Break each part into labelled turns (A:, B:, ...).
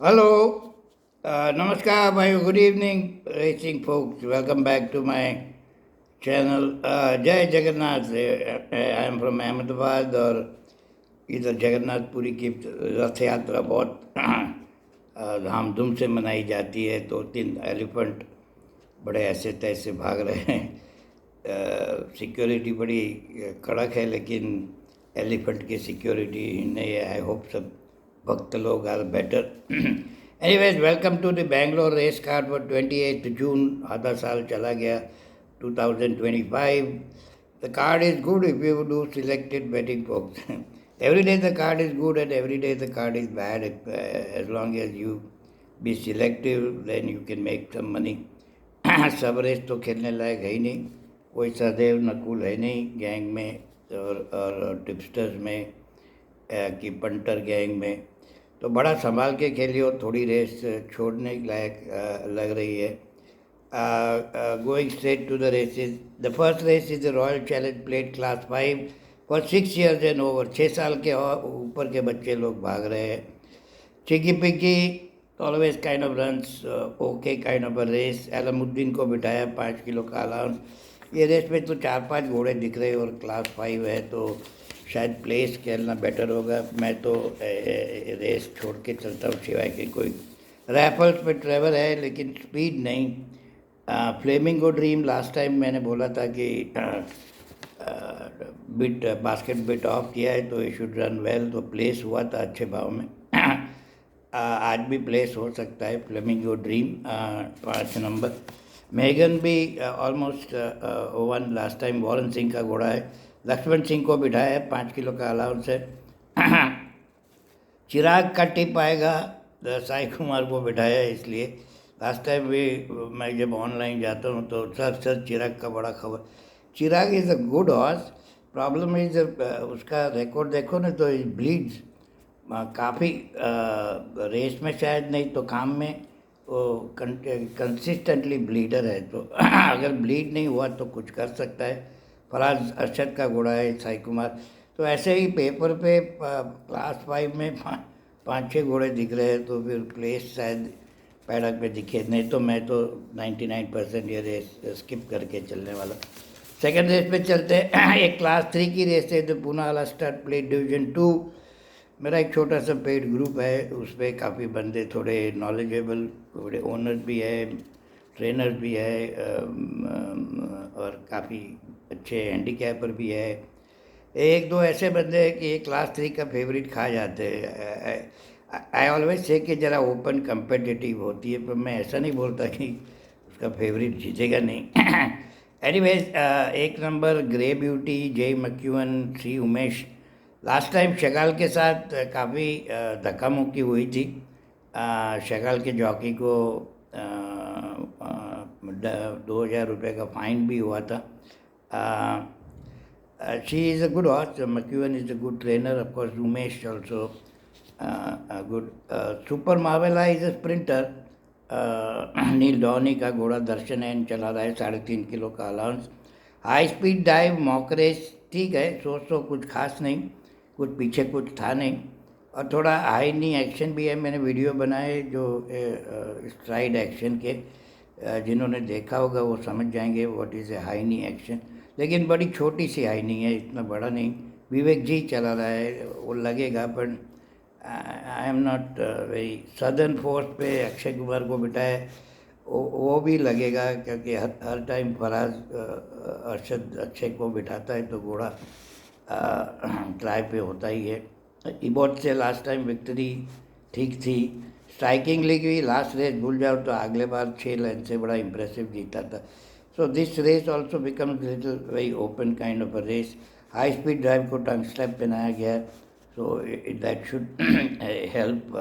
A: Hello, Namaskar, my good evening, racing folks. Welcome back to my channel. Jai Jagannath. I am from Ahmedabad और इधर जगन्नाथपुरी की रथ यात्रा बहुत धामधूम से मनाई जाती है। 2-3 एलिफेंट बड़े ऐसे तैसे भाग रहे हैं। सिक्योरिटी बड़ी कड़क है, लेकिन एलिफेंट की सिक्योरिटी नहीं है। आई होप सब भक्त लोग are better. Anyways, welcome to the Bangalore race card for 28 June. आधा साल चला गया, 2025. The card is good if you do selected betting folks. Every day the card is good and every day the card is bad. As long as you be selective, then you can make some money. सब race तो खेलने लायक है ही नहीं। कोई सदैव नकुल है नहीं gang में और टिप्स्टर्स में कि पंटर गैंग में। तो बड़ा संभाल के खेलियो, थोड़ी रेस छोड़ने लायक लग रही है। Going straight to the races. The first race is the Royal Challenge Plate Class 5 for 6 years and over. 6 साल के ऊपर के बच्चे लोग भाग रहे हैं। Chicky Picky always kind of runs okay kind of a race. Alamuddin को बिठाया 5 किलो का अलाउंस। ये रेस में तो 4-5 घोड़े दिख रहे और क्लास 5 है, तो शायद प्लेस खेलना बेटर होगा। मैं तो रेस छोड़ के चलता हूँ, सिवाय कि कोई रैफल्स में ट्रेवल है, लेकिन स्पीड नहीं। फ्लेमिंगो ड्रीम लास्ट टाइम मैंने बोला था कि बिट बास्केट बिट ऑफ किया है तो ये शुड रन वेल, तो प्लेस हुआ था अच्छे भाव में। आज भी प्लेस हो सकता है फ्लेमिंगो ड्रीम 5 नंबर। मेगन भी almost one last time. Warren Singh का घोड़ा है। लक्ष्मण सिंह को बिठाया है, 5 किलो का अलाउंस है। चिराग का टिप आएगा, साई कुमार को बिठाया है इसलिए। लास्ट टाइम भी मैं जब ऑनलाइन जाता हूँ तो सर चिराग का बड़ा खबर। Chirag is a good horse. Problem is उसका रिकॉर्ड देखो ना तो इज ब्लीड्स काफ़ी। रेस में शायद नहीं तो काम में वो कंसिस्टेंटली ब्लीडर है। तो अगर ब्लीड नहीं हुआ तो कुछ कर सकता है। फराज अरशद का घोड़ा है साई कुमार। तो ऐसे ही पेपर पे क्लास 5 में 5-6 घोड़े दिख रहे हैं, तो फिर प्लेस शायद पैडक पे दिखे। नहीं तो मैं तो 99% ये रेस स्किप करके चलने वाला। सेकेंड रेस पे चलते हैं। एक क्लास 3 की रेस है, तो पूना अलस्टर प्लेट डिवीजन 2। मेरा एक छोटा सा पेड ग्रुप है, उस पर काफ़ी बंदे थोड़े नॉलेजेबल, थोड़े ओनर भी है, ट्रेनर भी है, और काफ़ी अच्छे हैंडीकैपर भी है। एक दो ऐसे बंदे हैं कि ये क्लास 3 का फेवरेट खा जाते हैं। आई ऑलवेज से कि ज़रा ओपन कम्पिटिटिव होती है, पर मैं ऐसा नहीं बोलता कि उसका फेवरेट जीतेगा नहीं। एनीवेज, 1 नंबर ग्रे ब्यूटी, जय मक्यून, सी उमेश। लास्ट टाइम शगाल के साथ काफ़ी धक्का मुक्की हुई थी। शगाल के जॉकी को 2,000 रुपये का फाइन भी हुआ था। She is a good horse. McKeown is a good trainer, of course Umesh also good. Super Marvella is a sprinter. Neil Donny का घोड़ा दर्शन एन चला रहा है, 3.5 किलो का allowance. High speed dive mock race ठीक है, सो कुछ खास नहीं, कुछ पीछे कुछ था नहीं। और थोड़ा हाई नी एक्शन भी है। मैंने वीडियो बनाए जो स्ट्राइड एक्शन के, जिन्होंने देखा होगा वो समझ जाएंगे what is a high knee action. लेकिन बड़ी छोटी सी हाई नी है, इतना बड़ा नहीं। विवेक जी चला रहा है, वो लगेगा, पर I am not very. Southern force पे अक्षय कुमार को बिठाए, वो भी लगेगा, क्योंकि हर टाइम फराज अरशद अक्षय को बिठाता है तो घोड़ा ट्राई पे होता ही है। इबोट से लास्ट टाइम विक्ट्री ठीक थी। स्ट्राइकिंग लीग भी लास्ट रेस भूल जाओ तो अगले बार 6 लाइन से बड़ा इम्प्रेसिव जीता था। So this race also becomes little very open kind of a race. High speed drive को टंग स्लैप पहनाया गया है, so that should help.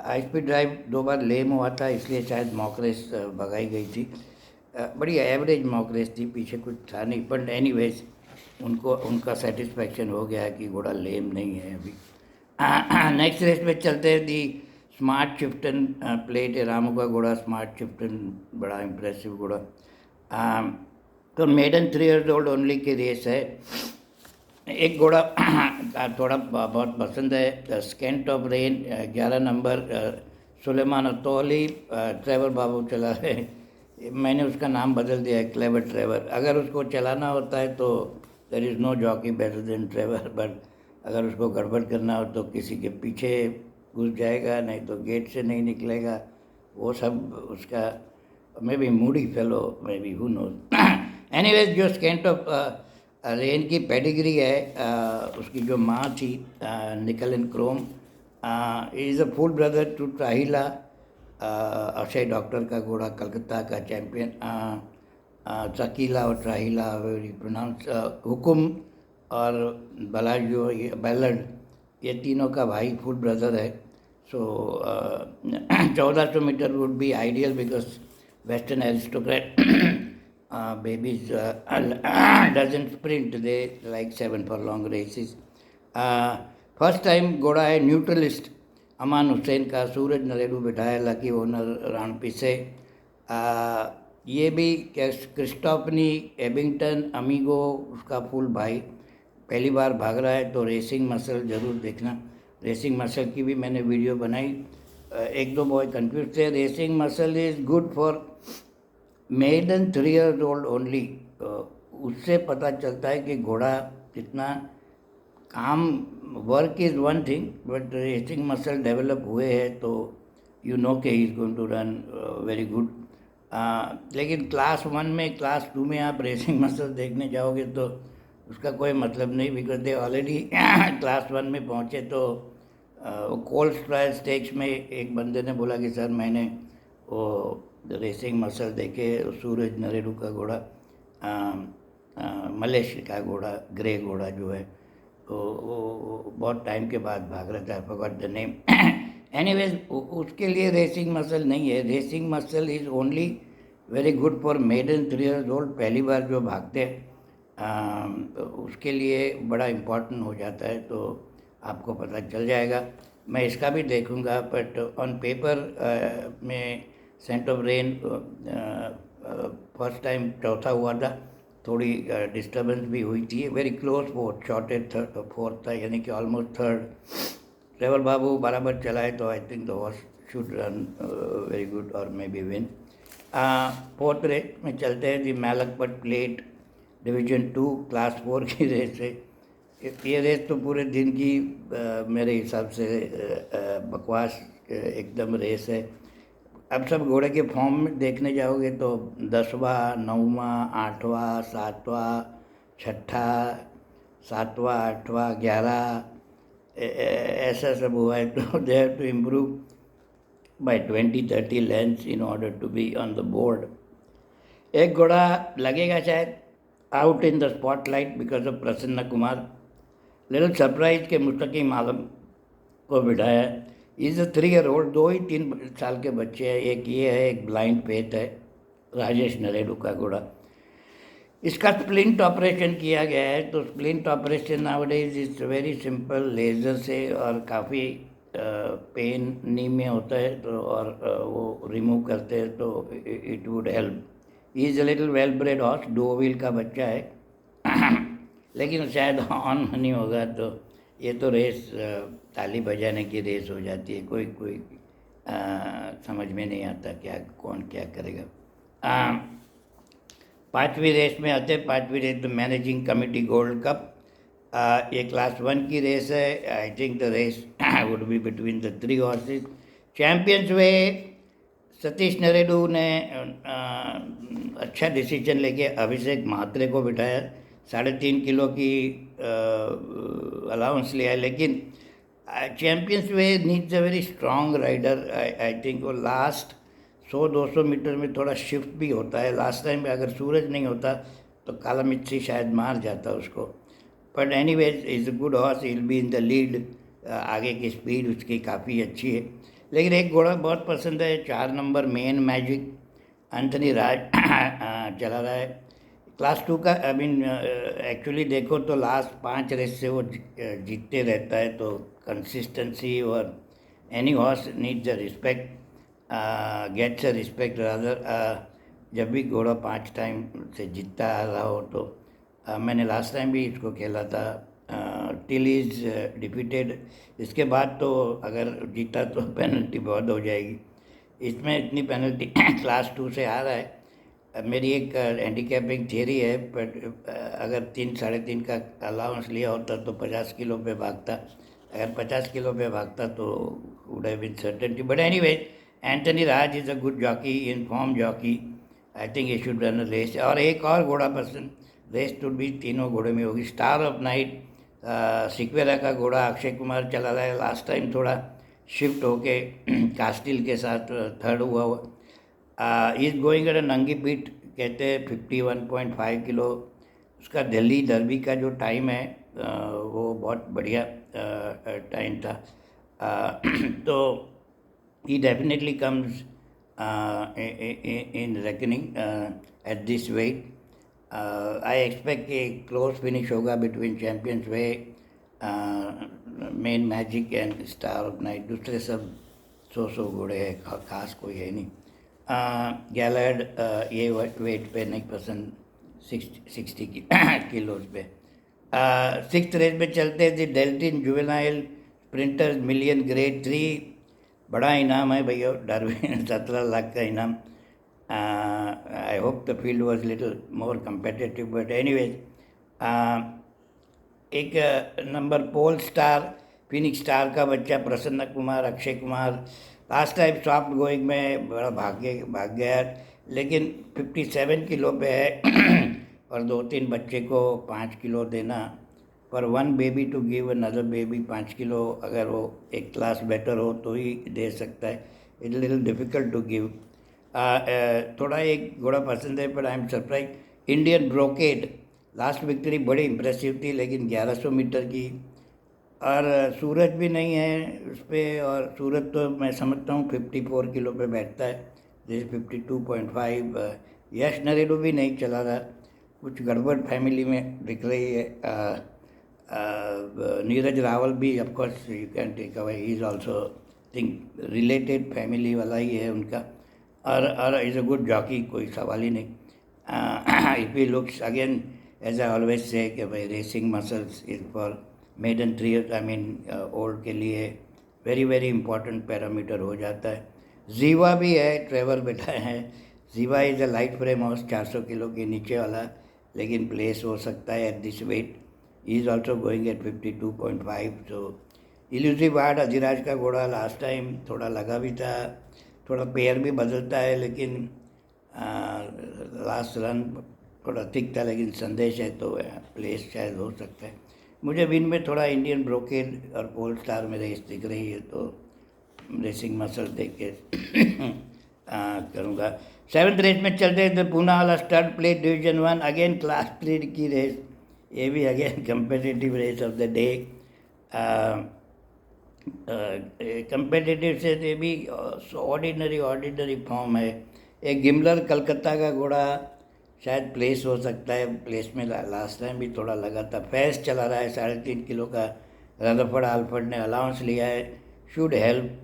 A: High speed drive 2 बार लेम हुआ था, इसलिए शायद मॉक रेस भगाई गई थी। बड़ी एवरेज मॉक रेस थी, पीछे कुछ था नहीं, बट एनीवेज उनको उनका सेटिस्फैक्शन हो गया कि घोड़ा लेम नहीं है अभी। नेक्स्ट रेस पे चलते हैं। दी स्मार्ट चिफ्टन प्लेट है, रामू का घोड़ा स्मार्ट चिफ्टन, बड़ा इम्प्रेसिव घोड़ा। तो मेडन 3 years old ओनली की रेस है। एक घोड़ा थोड़ा बहुत पसंद है, scent of rain, 11 number, Suleman Atauli, Trevor बाबू चला है। मैंने उसका नाम बदल दिया है, क्लेवर ट्रेवर। अगर उसको चलाना होता है तो there is no jockey better than Trevor, but अगर उसको गड़बड़ करना हो तो किसी के पीछे घुस जाएगा, नहीं तो गेट से नहीं निकलेगा। वो सब उसका may be moody fellow, may be who knows. Anyways, जो स्केंट ऑफ रेन की पेडिग्री है, उसकी जो माँ थी, nickel and chrome, is a full brother to ट्राहिला, अक्षय डॉक्टर का घोड़ा, कलकत्ता का चैम्पियन। शकीला और ट्राहिला, वेरी प्रोनाउंस, हुकुम और बलाजो, ये बैलड, ये तीनों का भाई फुल ब्रदर है। So 1400 meter would be ideal because western aristocrat babies doesn't sprint, they like 7 furlong races. First time घोड़ा है न्यूट्रलिस्ट, अमान हुसैन का, सूरज नरेडू बैठा है, लकी ओनर रानपी से। ये भी क्रिस्टोफनी एबिंगटन अमीगो, उसका फुल भाई, पहली बार भाग रहा है, तो रेसिंग मसल ज़रूर देखना। रेसिंग मसल की भी मैंने वीडियो बनाई। एक दो बॉय कंफ्यूज थे। Racing muscle is good for maiden 3 years old only. उससे पता चलता है कि घोड़ा कितना काम, work is one thing, but racing muscle develop हुए हैं तो यू नो के he is going to run very good. लेकिन क्लास 1 में, क्लास 2 में आप रेसिंग मसल देखने जाओगे तो उसका कोई मतलब नहीं, बिकॉज दे ऑलरेडी क्लास 1 में पहुँचे। तो वो कोल्ड ट्रायल स्टेक्स में एक बंदे ने बोला कि सर मैंने वो रेसिंग मसल देखे, सूरज नरेडू का घोड़ा, मलेशिया का घोड़ा, ग्रे घोड़ा जो है, तो वो बहुत टाइम के बाद भाग रहा था, फॉरगॉट द नेम। एनीवेज, उसके लिए रेसिंग मसल नहीं है। Racing muscle is only very good for maiden 3 years old, पहली बार जो भागते हैं, तो उसके लिए बड़ा इम्पोर्टेंट हो जाता है। तो आपको पता चल जाएगा। मैं इसका भी देखूंगा, बट ऑन पेपर में scent of rain first time चौथा हुआ था, थोड़ी डिस्टर्बेंस भी हुई थी। Very close fourth, shorted third, fourth था, यानी कि ऑलमोस्ट थर्ड। ट्रेवर बाबू बराबर चलाए, तो I think the horse should run very good और may be win. Fourth race में चलते हैं जी। मैलकपट प्लेट डिवीजन 2 क्लास 4 की रेस है। ये रेस तो पूरे दिन की मेरे हिसाब से बकवास एकदम रेस है। अब सब घोड़े के फॉर्म में देखने जाओगे तो 10वां, 9वां, 8वां, 7वां, 6ठा, 7वां, 8वां, 11 ऐसा सब हुआ है। तो they have to improve by 20-30 lengths in order to be on the board. एक घोड़ा लगेगा शायद out in the spotlight because of Prasanna Kumar. Little surprise के मुस्तकीम आलम को बिठाया। इज़ अ 3 year ओल्ड, 2 ही 3 साल के बच्चे हैं। एक ये है, एक ब्लाइंड फेथ है, राजेश नरेडू का घोड़ा। इसका स्प्लिंट ऑपरेशन किया गया है। तो splint operation nowadays is very simple, laser से, और काफ़ी पेन नी में होता है, तो और वो रिमूव करते हैं, तो it would help. Is a little well bred horse, 2 wheel का बच्चा है। लेकिन शायद ऑन नहीं होगा, तो ये तो रेस ताली बजाने की रेस हो जाती है। कोई कोई समझ में नहीं आता क्या कौन क्या करेगा। 5वीं रेस में आते हैं। 5वीं race the managing committee gold cup. ये क्लास 1 की रेस है। I think the race would be between the 3 horses। Champions way Satish Naredu ने अच्छा डिसीजन लेके अभिषेक म्हात्रे को बिठाया। 3.5 किलो की अलाउंस लिया है, लेकिन champions way needs a very strong rider. I think वो लास्ट 100-200 मीटर में थोड़ा शिफ्ट भी होता है। लास्ट टाइम अगर सूरज नहीं होता तो काला मिर्ची शायद मार जाता उसको। But any ways is a good horse, will be in the lead. आगे की स्पीड उसकी काफ़ी अच्छी है। लेकिन एक घोड़ा बहुत पसंद है, 4 नंबर मेन मैजिक, एंथनी राज चला रहा है। क्लास 2 का, आई मीन एक्चुअली देखो तो लास्ट 5 रेस से वो जीतते रहता है। तो कंसिस्टेंसी, और any horse needs a respect, gets a respect rather. जब भी घोड़ा 5 टाइम से जीतता आ रहा हो तो मैंने लास्ट टाइम भी इसको खेला था, टिल इज डिफीटेड। इसके बाद तो अगर जीता तो पेनल्टी बहुत हो जाएगी। इसमें इतनी पेनल्टी क्लास 2 से आ रहा है। मेरी एक हैंडीकैपिंग थियरी है, बट अगर 3 साढ़े 3 का अलाउंस लिया होता तो 50 किलो पे भागता। अगर 50 किलो पे भागता तो would have been certainty. But anyway, Anthony Raj is a good jockey, in form jockey. I think ये शुड रन अ रेस। और एक और घोड़ा पसंद, रेस टू भी तीनों घोड़े में होगी। स्टार ऑफ नाइट सिक्वेरा का घोड़ा अक्षय कुमार चला रहा है। लास्ट टाइम थोड़ा शिफ्ट होके कास्टिल के साथ थर्ड हुआ इज गोइंग एट नंगी पीठ, कहते हैं 51.5 किलो। उसका दिल्ली दर्बी का जो टाइम है वो बहुत बढ़िया टाइम था। तो he definitely comes in reckoning at this weight. I expect a close finish होगा between Champions Way, main magic and star of night. दूसरे सब सौ घोड़े हैं, खास कोई है नहीं। गैलर्ड ये वेट पे नहीं पसंद, 60 किलोज पे। सिक्स रेस में चलते थे। Deltin juvenile sprinters million grade 3, बड़ा इनाम है भैया, डार्विन 17 लाख का इनाम। I hope the field was little more competitive, but anyways एक number pole star, phoenix star का बच्चा Prasanna Kumar, Akshay Kumar last time soft going में बड़ा भाग गया, लेकिन 57 किलो पे है और 2-3 बच्चे को 5 किलो देना, पर one baby to give another baby 5 किलो, अगर वो एक क्लास बेटर हो तो ही दे सकता है। It's little difficult to give. थोड़ा एक घोड़ा पसंद है, पर I am surprise Indian brocade. Last victory बड़ी इंप्रेसिव थी, लेकिन 1100 मीटर की, और सूरज भी नहीं है उस पर। और सूरज तो मैं समझता हूँ 54 किलो पे बैठता है, जैसे 52.5। यश नरेडू भी नहीं चला रहा, कुछ गड़बड़ फैमिली में दिख रही है। नीरज रावल भी of course you can take away, he is also think related family वाला ही है उनका, और इज़ अ गुड जॉकी, कोई सवाल ही नहीं। If he looks again, as I always say कि भाई racing muscles is for maiden 3, I mean old के लिए वेरी वेरी इंपॉर्टेंट पैरामीटर हो जाता है। जीवा भी है, ट्रेवर बैठा है। Jeeva is a light frame horse, 400 kilo के नीचे वाला, लेकिन प्लेस हो सकता है at this weight. He is also going at 52.5। तो इल्यूसिव आर्ट अधिराज का घोड़ा लास्ट टाइम थोड़ा लगा भी था, थोड़ा पेयर भी बदलता है, लेकिन लास्ट रन थोड़ा थिक था, लेकिन संदेश है तो प्लेस शायद हो सकता है। मुझे विन में थोड़ा इंडियन ब्रोकेड और पोल स्टार में रेस दिख रही है, तो रेसिंग मसल देख के करूँगा। 7th रेस में चलते हैं तो पूना वाला stud plate division 1, again class 3 की रेस, ये भी again competitive race of the day. Competitive से ये भी ऑर्डिनरी फॉर्म है। एक गिमलर कलकत्ता का घोड़ा शायद प्लेस हो सकता है, प्लेस में लास्ट टाइम भी थोड़ा लगा था। फैस चला रहा है 3.5 किलो का, रदरफर्ड आल्फर्ड ने अलाउंस लिया है, should help.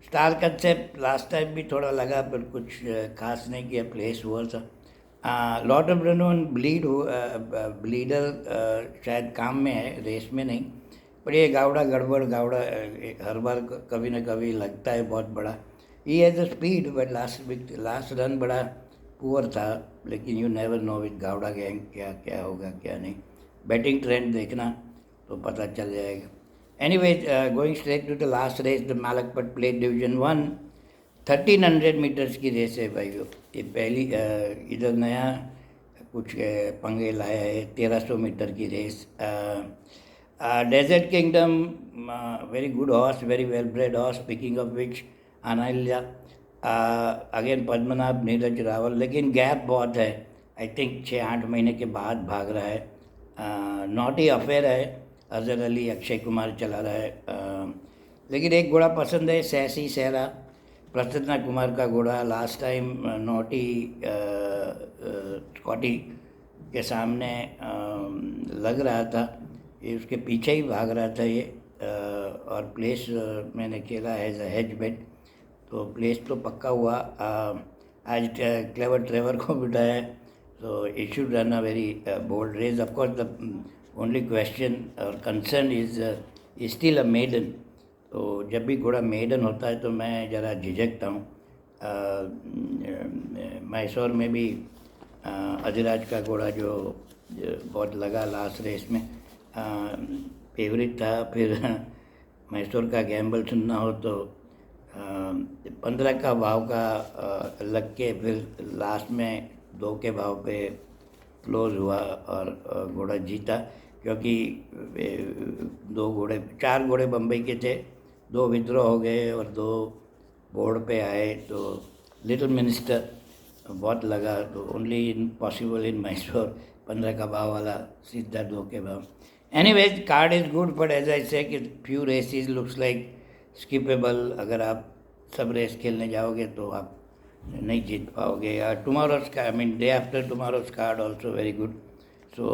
A: Star concept last time भी थोड़ा लगा, पर कुछ खास नहीं किया, प्लेस हुआ था। लॉर्ड ऑफ रेनोन ब्लीडर शायद काम में है, रेस में नहीं, पर ये गावड़ा गड़बड़ गावड़ा हर बार कभी ना कभी लगता है बहुत बड़ा। He has a speed, but last run बड़ा पुअर था, लेकिन you never know with Gawda gang क्या क्या होगा क्या नहीं। बैटिंग ट्रेंड देखना तो पता चल जाएगा। Anyways, going straight to the last race, the Malakpet plate division 1, 1300 metres की रेस है भाई। ये पहली इधर नया कुछ पंगे लाया है, 1300 मीटर की race. Desert kingdom, very good horse, very well bred horse, speaking of which अनाइल्या, अगेन पद्मनाभ, नीरज रावल, लेकिन गैप बहुत है। आई थिंक 6-8 महीने के बाद भाग रहा है। नॉटी अफेयर है, अजहर अली, अक्षय कुमार चला रहा है। लेकिन एक घोड़ा पसंद है, सैसी सहरा, प्रसन्ना कुमार का घोड़ा। लास्ट टाइम नॉटी स्कॉटी के सामने लग रहा था, ये उसके पीछे ही भाग रहा था ये, और प्लेस मैंने खेला एज अ हेज बेट, तो प्लेस तो पक्का हुआ। आज क्लेवर ट्रेवर को बिठाया, so it should run a very bold race. Of course, the only question और concern is still a maiden. तो जब भी घोड़ा मेडन होता है तो मैं ज़रा झिझकता हूँ। मैसूर में भी अधिराज का घोड़ा जो बहुत लगा लास्ट रेस में, फेवरेट था। फिर मैसूर का गैम्बल सुनना हो तो 15 का भाव का लग के फिर लास्ट में 2 के भाव पे क्लोज हुआ और घोड़ा जीता, क्योंकि 4 घोड़े बम्बई के थे, 2 विद्रोह हो गए और 2 बोर्ड पे आए। तो लिटिल मिनिस्टर बहुत लगा, तो only in possible in Mysore 15 का भाव वाला सीधा 2 के भाव। Anyways card is good, but as I say कि few races looks like skippable. अगर आप सब रेस खेलने जाओगे तो आप नहीं जीत पाओगे। टुमारोज का, I mean day after tomorrow's card also very good. So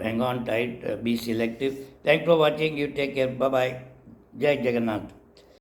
A: hang on tight, be selective. Thank for watching, you take care, bye bye, जय जगन्नाथ।